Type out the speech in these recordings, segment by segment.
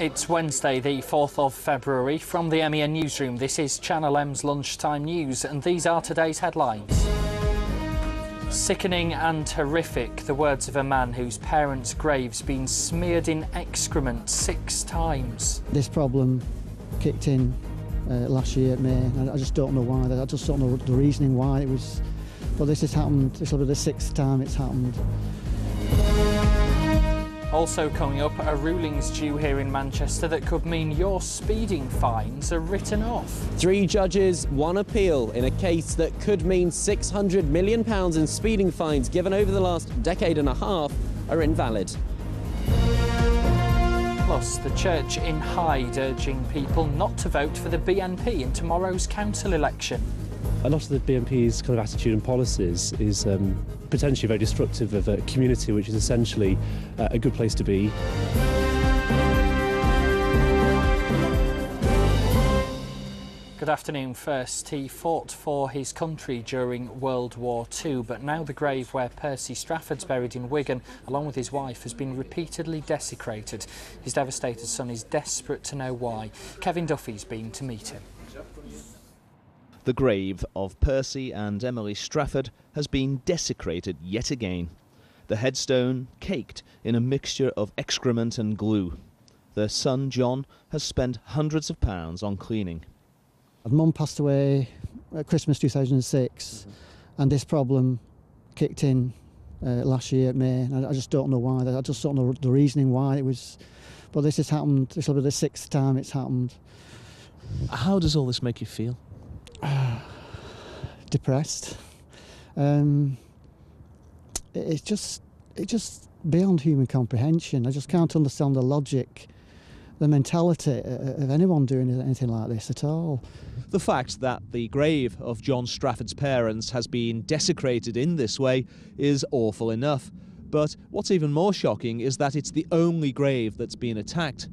It's Wednesday, the 4th of February. From the MEN newsroom, this is Channel M's Lunchtime News, and these are today's headlines. Sickening and horrific, the words of a man whose parents' graves been smeared in excrement 6 times. This problem kicked in last year, May. I just don't know why. I just don't know the reasoning why it was. But this has happened. This will be the 6th time it's happened. Also coming up, a ruling's due here in Manchester that could mean your speeding fines are written off. 3 judges, 1 appeal in a case that could mean £600 million in speeding fines given over the last decade and a half are invalid. Plus, the church in Hyde urging people not to vote for the BNP in tomorrow's council election. A lot of the BNP's kind of attitude and policies is potentially very destructive of a community which is essentially a good place to be. Good afternoon. First, he fought for his country during World War II, but now the grave where Percy Strafford's buried in Wigan, along with his wife, has been repeatedly desecrated. His devastated son is desperate to know why. Kevin Duffy's been to meet him. The grave of Percy and Emily Strafford has been desecrated yet again. The headstone caked in a mixture of excrement and glue. Their son, John, has spent hundreds of pounds on cleaning. Mum passed away at Christmas 2006, and this problem kicked in last year, May. I just don't know why. I just don't know the reasoning why it was. But this has happened. This will be the 6th time it's happened. How does all this make you feel? Depressed. It's just beyond human comprehension. I just can't understand the logic, the mentality of anyone doing anything like this at all. The fact that the grave of John Strafford's parents has been desecrated in this way is awful enough. But what's even more shocking is that it's the only grave that's been attacked.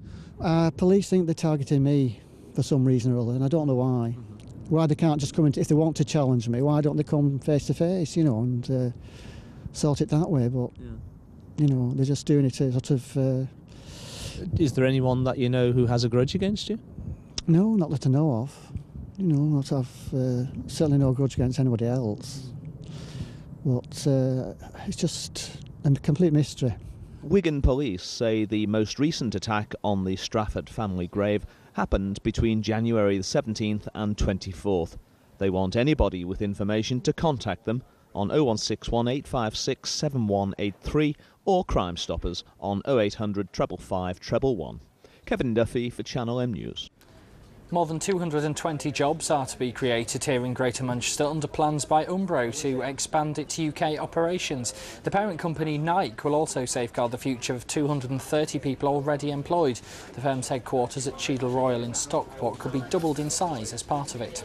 Police think they're targeting me for some reason or other, and I don't know why. Why they can't just come in, if they want to challenge me, why don't they come face to face, you know, and sort it that way? But, you know, they're just doing it to sort of... Is there anyone that you know who has a grudge against you? No, not that I know of. You know, not have certainly no grudge against anybody else. But it's just a complete mystery. Wigan police say the most recent attack on the Strafford family grave happened between January the 17th and 24th. They want anybody with information to contact them on 0161 856 7183 or Crime Stoppers on 0800 555 111. Kevin Duffy for Channel M News. More than 220 jobs are to be created here in Greater Manchester under plans by Umbro to expand its UK operations. The parent company Nike will also safeguard the future of 230 people already employed. The firm's headquarters at Cheadle Royal in Stockport could be doubled in size as part of it.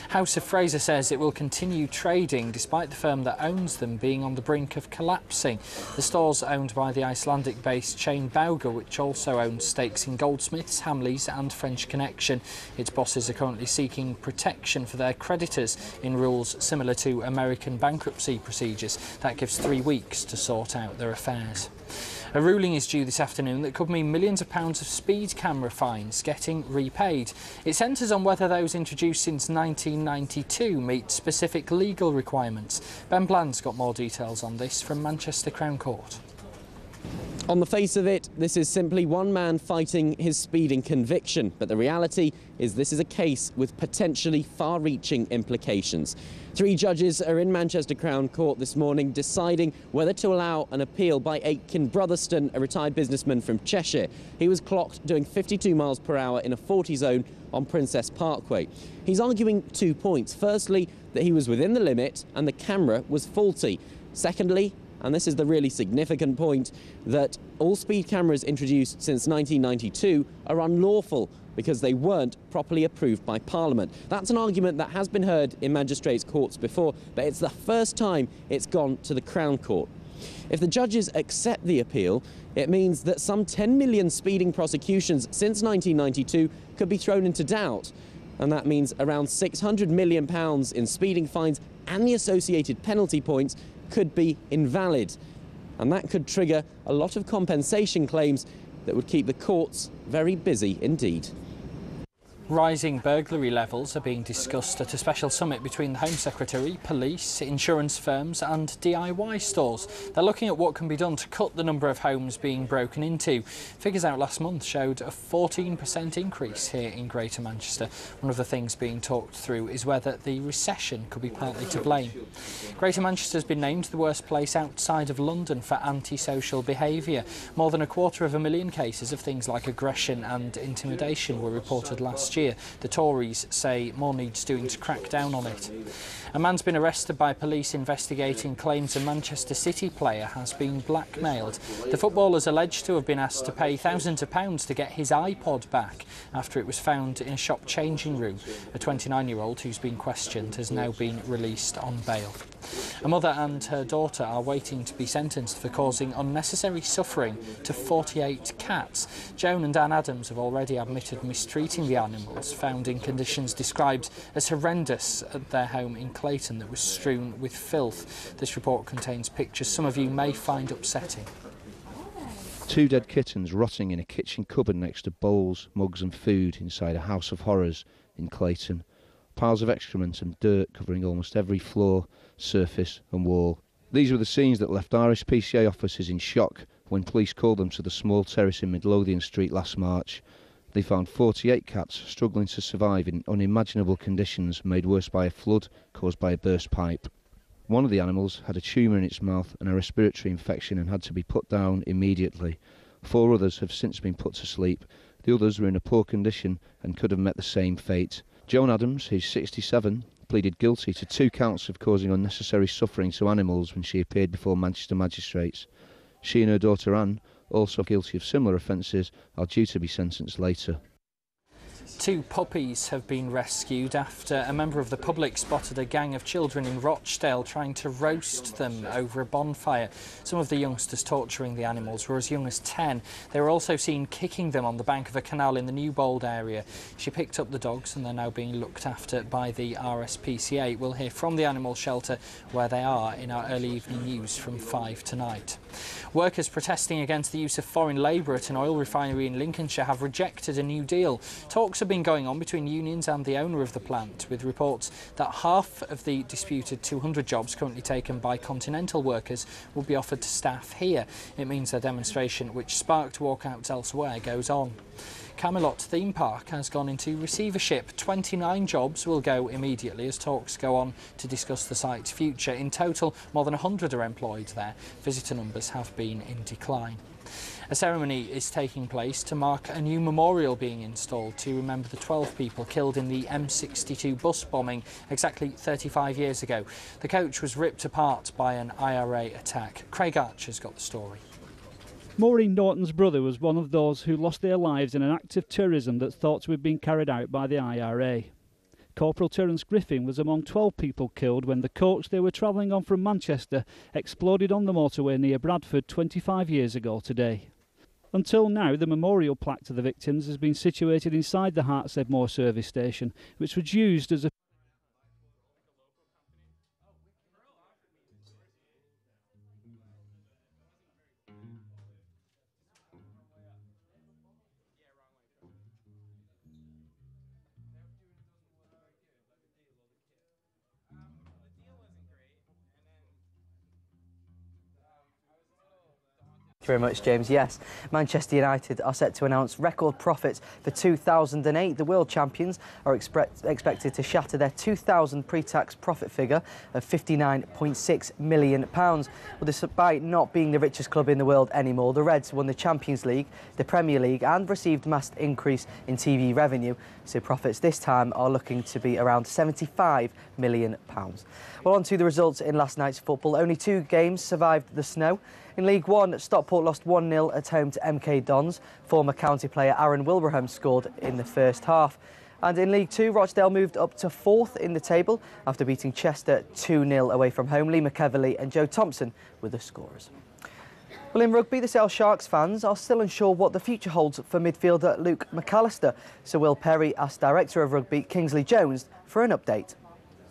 House of Fraser says it will continue trading despite the firm that owns them being on the brink of collapsing. The store's owned by the Icelandic-based chain Bauga, which also owns stakes in Goldsmiths, Hamleys and French Connection. Its bosses are currently seeking protection for their creditors in rules similar to American bankruptcy procedures. That gives 3 weeks to sort out their affairs. A ruling is due this afternoon that could mean millions of pounds of speed camera fines getting repaid. It centres on whether those introduced since 1992 meet specific legal requirements. Ben Bland's got more details on this from Manchester Crown Court. On the face of it, this is simply one man fighting his speeding conviction, but the reality is this is a case with potentially far-reaching implications. 3 judges are in Manchester Crown Court this morning deciding whether to allow an appeal by Aitken Brotherston, a retired businessman from Cheshire. He was clocked doing 52 miles per hour in a 40 zone on Princess Parkway. He's arguing 2 points. Firstly, that he was within the limit and the camera was faulty. Secondly, and this is the really significant point, that all speed cameras introduced since 1992 are unlawful because they weren't properly approved by Parliament. That's an argument that has been heard in magistrates' courts before, but it's the first time it's gone to the Crown Court. If the judges accept the appeal, it means that some 10 million speeding prosecutions since 1992 could be thrown into doubt. And that means around £600 million in speeding fines and the associated penalty points could be invalid. And that could trigger a lot of compensation claims that would keep the courts very busy indeed. Rising burglary levels are being discussed at a special summit between the Home Secretary, police, insurance firms and DIY stores. They're looking at what can be done to cut the number of homes being broken into. Figures out last month showed a 14% increase here in Greater Manchester. One of the things being talked through is whether the recession could be partly to blame. Greater Manchester has been named the worst place outside of London for antisocial behaviour. More than 250,000 cases of things like aggression and intimidation were reported last year. The Tories say more needs doing to crack down on it. A man's been arrested by police investigating claims a Manchester City player has been blackmailed. The footballer is alleged to have been asked to pay thousands of pounds to get his iPod back after it was found in a shop changing room. A 29-year-old who's been questioned has now been released on bail. A mother and her daughter are waiting to be sentenced for causing unnecessary suffering to 48 cats. Joan and Anne Adams have already admitted mistreating the animals, found in conditions described as horrendous at their home in Clayton that was strewn with filth. This report contains pictures some of you may find upsetting. 2 dead kittens rotting in a kitchen cupboard next to bowls, mugs and food inside a House of Horrors in Clayton. Piles of excrement and dirt covering almost every floor, surface and wall. These were the scenes that left RSPCA officers in shock when police called them to the small terrace in Midlothian Street last March. They found 48 cats struggling to survive in unimaginable conditions made worse by a flood caused by a burst pipe. One of the animals had a tumour in its mouth and a respiratory infection and had to be put down immediately. 4 others have since been put to sleep. The others were in a poor condition and could have met the same fate. Joan Adams, who's 67, pleaded guilty to 2 counts of causing unnecessary suffering to animals when she appeared before Manchester magistrates. She and her daughter Anne, also guilty of similar offences, are due to be sentenced later. 2 puppies have been rescued after a member of the public spotted a gang of children in Rochdale trying to roast them over a bonfire. Some of the youngsters torturing the animals were as young as 10. They were also seen kicking them on the bank of a canal in the Newbold area. She picked up the dogs and they're now being looked after by the RSPCA. We'll hear from the animal shelter where they are in our early evening news from 5 tonight. Workers protesting against the use of foreign labour at an oil refinery in Lincolnshire have rejected a new deal. Talks have been going on between unions and the owner of the plant, with reports that half of the disputed 200 jobs currently taken by continental workers will be offered to staff here. It means their demonstration, which sparked walkouts elsewhere, goes on. Camelot Theme Park has gone into receivership. 29 jobs will go immediately as talks go on to discuss the site's future. In total, more than 100 are employed there. Visitor numbers have been in decline. A ceremony is taking place to mark a new memorial being installed to remember the 12 people killed in the M62 bus bombing exactly 35 years ago. The coach was ripped apart by an IRA attack. Craig Archer's got the story. Maureen Norton's brother was one of those who lost their lives in an act of terrorism that's thought to have been carried out by the IRA. Corporal TERENCE GRIFFIN was among 12 people killed when the coach they were travelling on from Manchester exploded on the motorway near Bradford 25 years ago today. Until now, the memorial plaque to the victims has been situated inside the HARTSHEAD MOOR service station, which was used as a Very much, James. Yes, Manchester United are set to announce record profits for 2008. The world champions are expected to shatter their 2000 pre-tax profit figure of £59.6 million. Well, despite not being the richest club in the world anymore, the Reds won the Champions League, the Premier League and received a massive increase in TV revenue. So profits this time are looking to be around £75 million. Well, on to the results in last night's football. Only 2 games survived the snow. In League One, Stockport lost 1-0 at home to MK Dons. Former county player Aaron Wilbraham scored in the first half. And in League Two, Rochdale moved up to 4th in the table after beating Chester 2-0 away from home. Lee McCavoy and Joe Thompson were the scorers. Well, in rugby, the Sale Sharks fans are still unsure what the future holds for midfielder Luke McAllister. So Will Perry asked Director of Rugby Kingsley Jones for an update.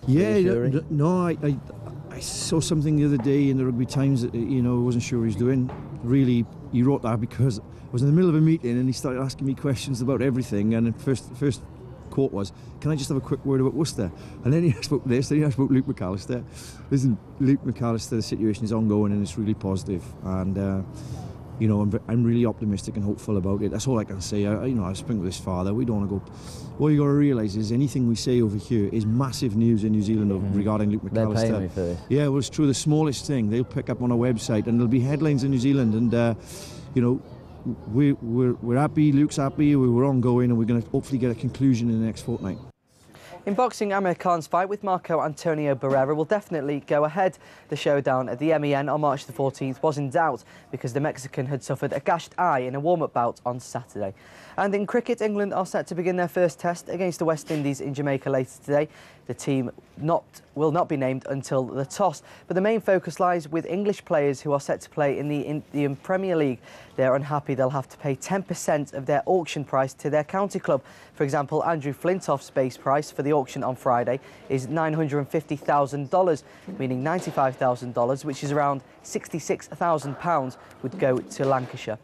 Yeah, no, I saw something the other day in the Rugby Times that, you know, I wasn't sure what he was doing. Really, he wrote that because I was in the middle of a meeting and he started asking me questions about everything, and the first quote was, "Can I just have a quick word about Worcester?" And then he asked about this, then he asked about Luke McAllister. Listen, Luke McAllister, the situation is ongoing and it's really positive, and you know, I'm really optimistic and hopeful about it. That's all I can say. You know, I spoke with his father. We don't want to go. What you got to realise is anything we say over here is massive news in New Zealand regarding Luke McAllister. They're paying me for this. Yeah, well, it's true. The smallest thing they'll pick up on a website, and there'll be headlines in New Zealand. And you know, we're happy. Luke's happy. We're ongoing, and we're going to hopefully get a conclusion in the next fortnight. In boxing, Amir Khan's fight with Marco Antonio Barrera will definitely go ahead. The showdown at the MEN on March the 14th was in doubt because the Mexican had suffered a gashed eye in a warm-up bout on Saturday. And in cricket, England are set to begin their first test against the West Indies in Jamaica later today. The team will not be named until the toss, but the main focus lies with English players who are set to play in the Indian Premier League. They're unhappy they'll have to pay 10% of their auction price to their county club. For example, Andrew Flintoff's base price for the auction on Friday is $950,000, meaning $95,000, which is around £66,000, would go to Lancashire.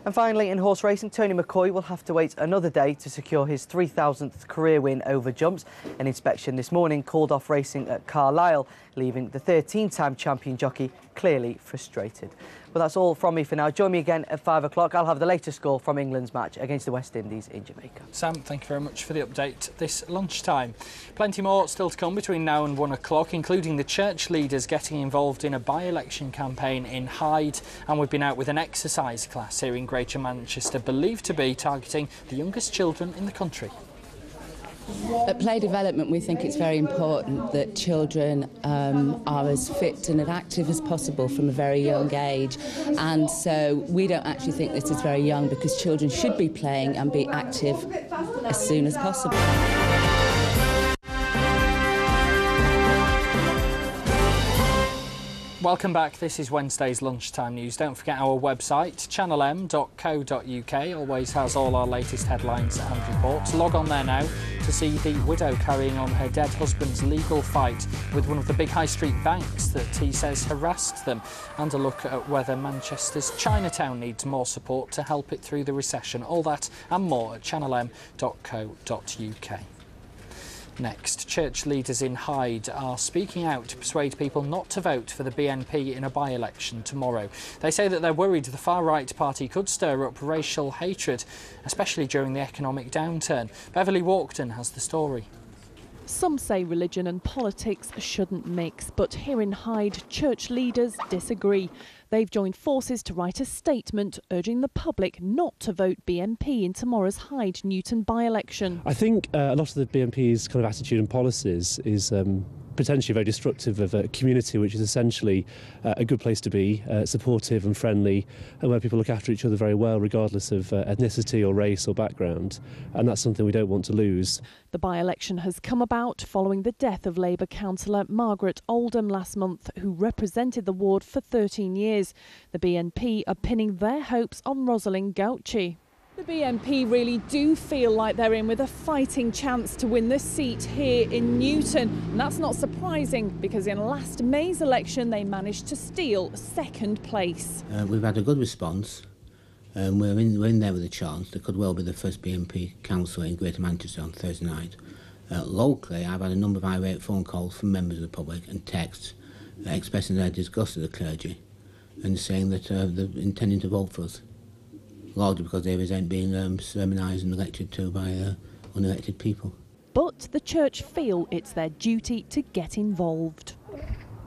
And finally, in horse racing, Tony McCoy will have to wait another day to secure his 3,000th career win over jumps. An inspection this morning called off racing at Carlisle, leaving the 13-time champion jockey clearly frustrated. Well, that's all from me for now. Join me again at 5 o'clock. I'll have the latest score from England's match against the West Indies in Jamaica. Sam, thank you very much for the update this lunchtime. Plenty more still to come between now and 1 o'clock, including the church leaders getting involved in a by-election campaign in Hyde, and we've been out with an exercise class here in Greater Manchester, believed to be targeting the youngest children in the country. At Play Development, we think it's very important that children are as fit and as active as possible from a very young age, and so we don't actually think this is very young, because children should be playing and be active as soon as possible. Welcome back. This is Wednesday's Lunchtime News. Don't forget our website, channelm.co.uk, always has all our latest headlines and reports. Log on there now to see the widow carrying on her dead husband's legal fight with one of the big high street banks that he says harassed them, and a look at whether Manchester's Chinatown needs more support to help it through the recession. All that and more at channelm.co.uk. Next, church leaders in Hyde are speaking out to persuade people not to vote for the BNP in a by-election tomorrow. They say that they're worried the far-right party could stir up racial hatred, especially during the economic downturn. Beverly Walkden has the story. Some say religion and politics shouldn't mix, but here in Hyde, church leaders disagree. They've joined forces to write a statement urging the public not to vote BNP in tomorrow's Hyde Newton by-election. I think a lot of the BNP's kind of attitude and policies is potentially very destructive of a community which is essentially a good place to be, supportive and friendly, and where people look after each other very well regardless of ethnicity or race or background, and that's something we don't want to lose. The by-election has come about following the death of Labour councillor Margaret Oldham last month, who represented the ward for 13 years. The BNP are pinning their hopes on Rosalind Gauci. The BNP really do feel like they're in with a fighting chance to win the seat here in Newton. And that's not surprising, because in last May's election they managed to steal second place. We've had a good response. We're in there with a chance. There could well be the first BNP councillor in Greater Manchester on Thursday night. Locally, I've had a number of irate phone calls from members of the public and texts expressing their disgust of the clergy and saying that they're intending to vote for us, largely because they resent being sermonised and lectured to by unelected people. But the church feel it's their duty to get involved.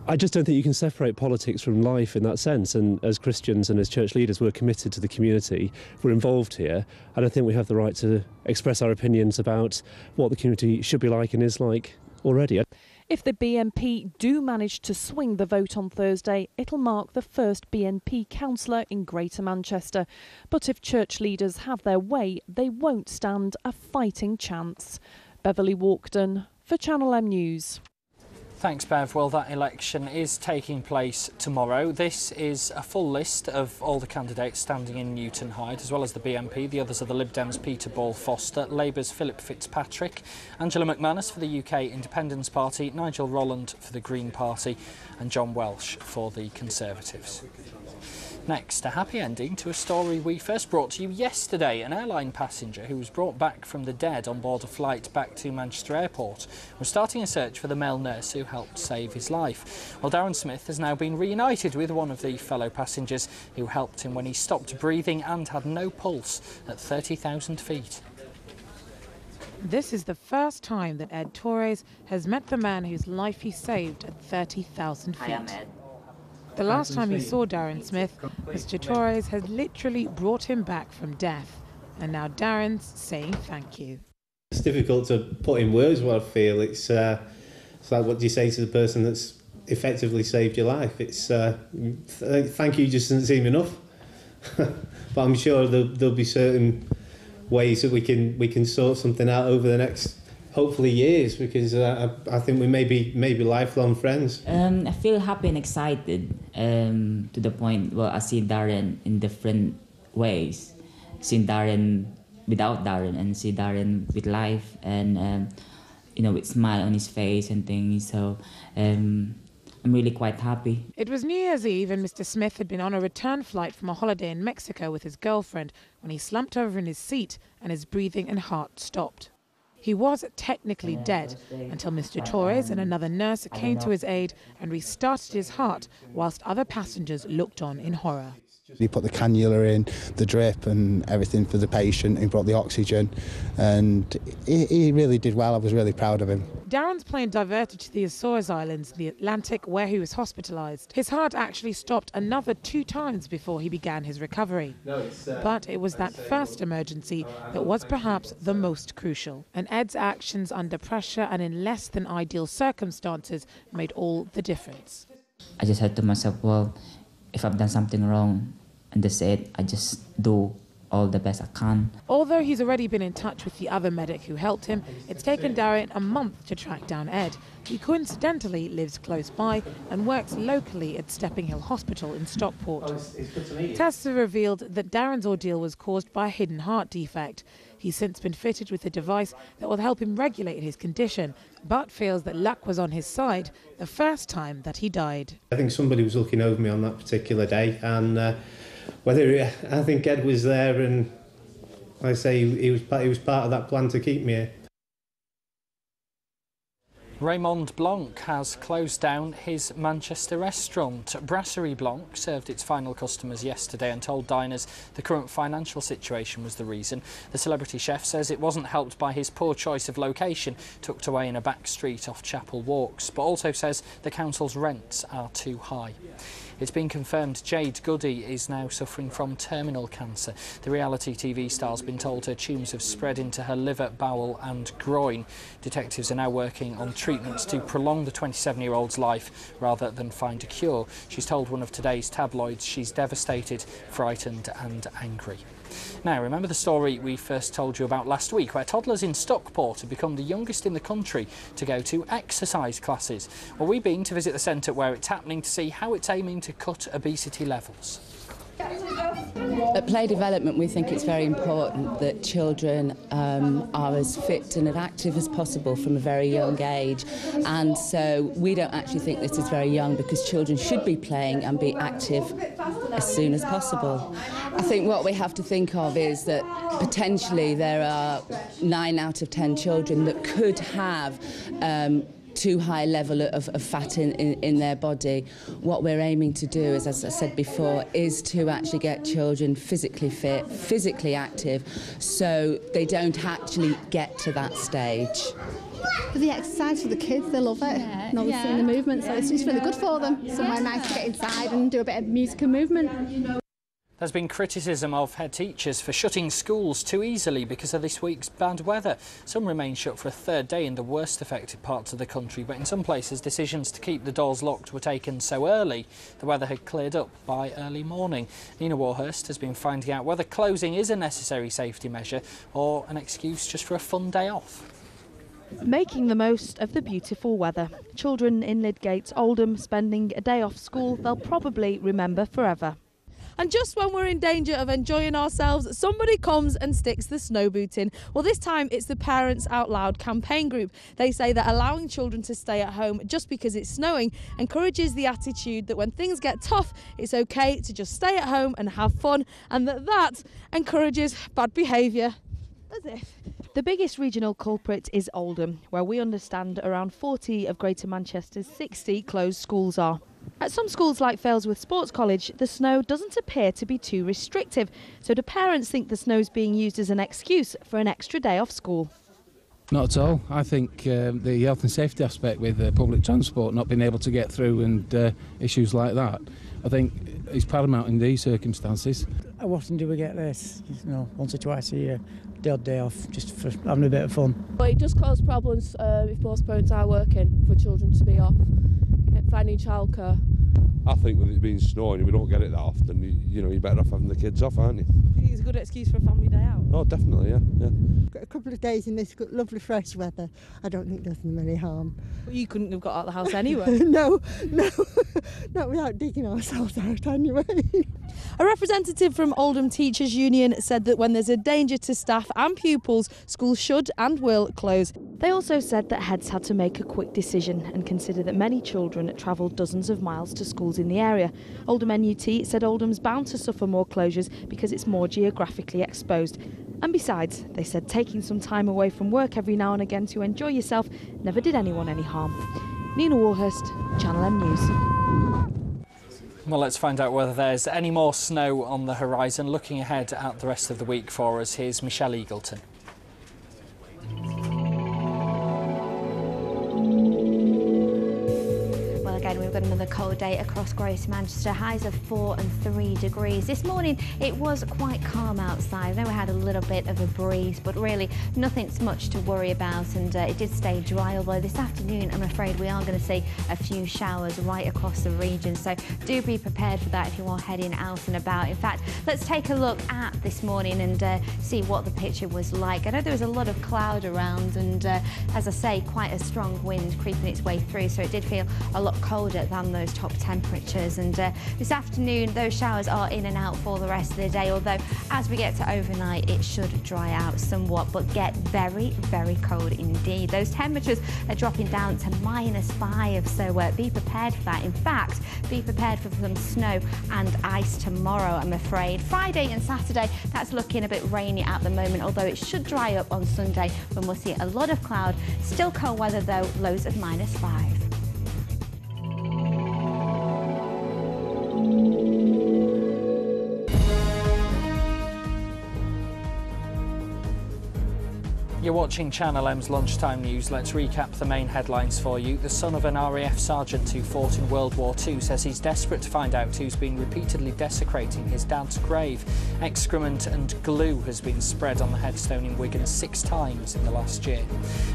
I just don't think you can separate politics from life in that sense, and as Christians and as church leaders we're committed to the community, we're involved here, and I think we have the right to express our opinions about what the community should be like and is like already. If the BNP do manage to swing the vote on Thursday, it'll mark the first BNP councillor in Greater Manchester. But if church leaders have their way, they won't stand a fighting chance. Beverly Walkden for Channel M News. Thanks, Bev. Well, that election is taking place tomorrow. This is a full list of all the candidates standing in Newton Hyde, as well as the BNP. The others are the Lib Dems' Peter Ball Foster, Labour's Philip Fitzpatrick, Angela McManus for the UK Independence Party, Nigel Rolland for the Green Party and John Welsh for the Conservatives. Next, a happy ending to a story we first brought to you yesterday. An airline passenger who was brought back from the dead on board a flight back to Manchester Airport was starting a search for the male nurse who helped save his life. Well, Darren Smith has now been reunited with one of the fellow passengers who helped him when he stopped breathing and had no pulse at 30,000 feet. This is the first time that Ed Torres has met the man whose life he saved at 30,000 feet. The last time he saw Darren Smith, Mr. Torres had literally brought him back from death. And now Darren's saying thank you. It's difficult to put in words what I feel. It's like, what do you say to the person that's effectively saved your life? It's thank you just doesn't seem enough. But I'm sure there'll be certain ways that we can sort something out over the next, hopefully, years, because I think we may be lifelong friends. I feel happy and excited to the point where I see Darren in different ways. See Darren without Darren and see Darren with life and you know, with smile on his face and things. So I'm really quite happy. It was New Year's Eve and Mr. Smith had been on a return flight from a holiday in Mexico with his girlfriend when he slumped over in his seat and his breathing and heart stopped. He was technically dead until Mr. Torres and another nurse came to his aid and restarted his heart whilst other passengers looked on in horror. He put the cannula in, the drip and everything for the patient. He brought the oxygen and he really did well. I was really proud of him. Darren's plane diverted to the Azores Islands in the Atlantic where he was hospitalised. His heart actually stopped another 2 times before he began his recovery. But it was that first emergency that was perhaps the most crucial. And Ed's actions under pressure and in less than ideal circumstances made all the difference. I just said to myself, well, if I've done something wrong, and that's it, I just do all the best I can. Although he's already been in touch with the other medic who helped him, it's taken Darren a month to track down Ed. He coincidentally lives close by and works locally at Stepping Hill Hospital in Stockport. Tests have revealed that Darren's ordeal was caused by a hidden heart defect. He's since been fitted with a device that will help him regulate his condition, but feels that luck was on his side the first time that he died. I think somebody was looking over me on that particular day, and I think Ed was there, and like I say, he was part of that plan to keep me here. Raymond Blanc has closed down his Manchester restaurant. Brasserie Blanc served its final customers yesterday and told diners the current financial situation was the reason. The celebrity chef says it wasn't helped by his poor choice of location, tucked away in a back street off Chapel Walks, but also says the council's rents are too high. It's been confirmed Jade Goody is now suffering from terminal cancer. The reality TV star's been told her tumours have spread into her liver, bowel and groin. Detectives are now working on treatments to prolong the 27-year-old's life rather than find a cure. She's told one of today's tabloids she's devastated, frightened and angry. Now, remember the story we first told you about last week, where toddlers in Stockport have become the youngest in the country to go to exercise classes? Well, we've been to visit the centre where it's happening to see how it's aiming to cut obesity levels. At Play Development, we think it's very important that children are as fit and as active as possible from a very young age. And so we don't actually think this is very young, because children should be playing and be active as soon as possible. I think what we have to think of is that potentially there are 9 out of 10 children that could have too high level of fat in their body. What we're aiming to do, as I said before, is to actually get children physically fit, physically active, so they don't actually get to that stage. For the exercise for the kids, they love it. And obviously in the movement, so it's really good for them. Somewhere nice to get inside and do a bit of music and movement. There's been criticism of head teachers for shutting schools too easily because of this week's bad weather. Some remain shut for a 3rd day in the worst affected parts of the country, but in some places decisions to keep the doors locked were taken so early the weather had cleared up by early morning. Nina Warhurst has been finding out whether closing is a necessary safety measure or an excuse just for a fun day off. Making the most of the beautiful weather. Children in Lydgate's Oldham spending a day off school they'll probably remember forever. And just when we're in danger of enjoying ourselves, somebody comes and sticks the snow boot in. Well, this time it's the Parents Out Loud campaign group. They say that allowing children to stay at home just because it's snowing encourages the attitude that when things get tough, it's okay to just stay at home and have fun, and that encourages bad behaviour. As if. The biggest regional culprit is Oldham, where we understand around 40 of Greater Manchester's 60 closed schools are. At some schools like Failsworth Sports College, the snow doesn't appear to be too restrictive, so do parents think the snow's being used as an excuse for an extra day off school? Not at all. I think the health and safety aspect with public transport not being able to get through and issues like that, I think is paramount in these circumstances. How often do we get this? You know, once or twice a year, the odd day off, just for having a bit of fun. But it does cause problems if most parents are working for children to be off, finding childcare. I think with it being snowing, we don't get it that often. You know, you're better off having the kids off, aren't you? I think it's a good excuse for a family day out. Oh, definitely, yeah. A couple of days in this lovely fresh weather, I don't think does them any harm. But you couldn't have got out of the house anyway. No, not without digging ourselves out anyway. A representative from Oldham Teachers Union said that when there's a danger to staff and pupils, schools should and will close. They also said that heads had to make a quick decision and consider that many children travel dozens of miles to schools in the area. Oldham NUT said Oldham's bound to suffer more closures because it's more geographically exposed. And besides, they said taking some time away from work every now and again to enjoy yourself never did anyone any harm. Nina Warhurst, Channel M News. Well, let's find out whether there's any more snow on the horizon. Looking ahead at the rest of the week for us, here's Michelle Eagleton. Again, we've got another cold day across Greater Manchester, highs of 4 and 3 degrees. This morning it was quite calm outside. I know we had a little bit of a breeze, but really nothing much to worry about, and it did stay dry, although this afternoon I'm afraid we are going to see a few showers right across the region, so do be prepared for that if you are heading out and about. In fact, let's take a look at this morning and see what the picture was like. I know there was a lot of cloud around and as I say, quite a strong wind creeping its way through, so it did feel a lot colder than those top temperatures, and this afternoon those showers are in and out for the rest of the day, although as we get to overnight it should dry out somewhat, but get very, very cold indeed. Those temperatures are dropping down to -5, so be prepared for that. In fact, be prepared for some snow and ice tomorrow, I'm afraid. Friday and Saturday, that's looking a bit rainy at the moment, although it should dry up on Sunday when we'll see a lot of cloud. Still cold weather though, lows of -5. You're watching Channel M's Lunchtime News. Let's recap the main headlines for you. The son of an RAF sergeant who fought in World War II says he's desperate to find out who's been repeatedly desecrating his dad's grave. Excrement and glue has been spread on the headstone in Wigan 6 times in the last year.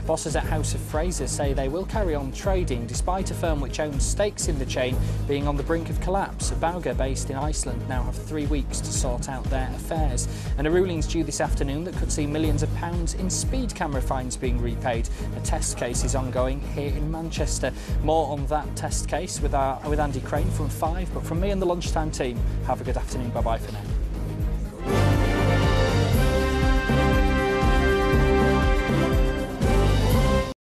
Bosses at House of Fraser say they will carry on trading despite a firm which owns stakes in the chain being on the brink of collapse. Bauga, based in Iceland, now have 3 weeks to sort out their affairs. And a ruling's due this afternoon that could see millions of pounds in speed camera fines being repaid. A test case is ongoing here in Manchester. More on that test case with Andy Crane from 5, but from me and the Lunchtime team, have a good afternoon. Bye-bye for now.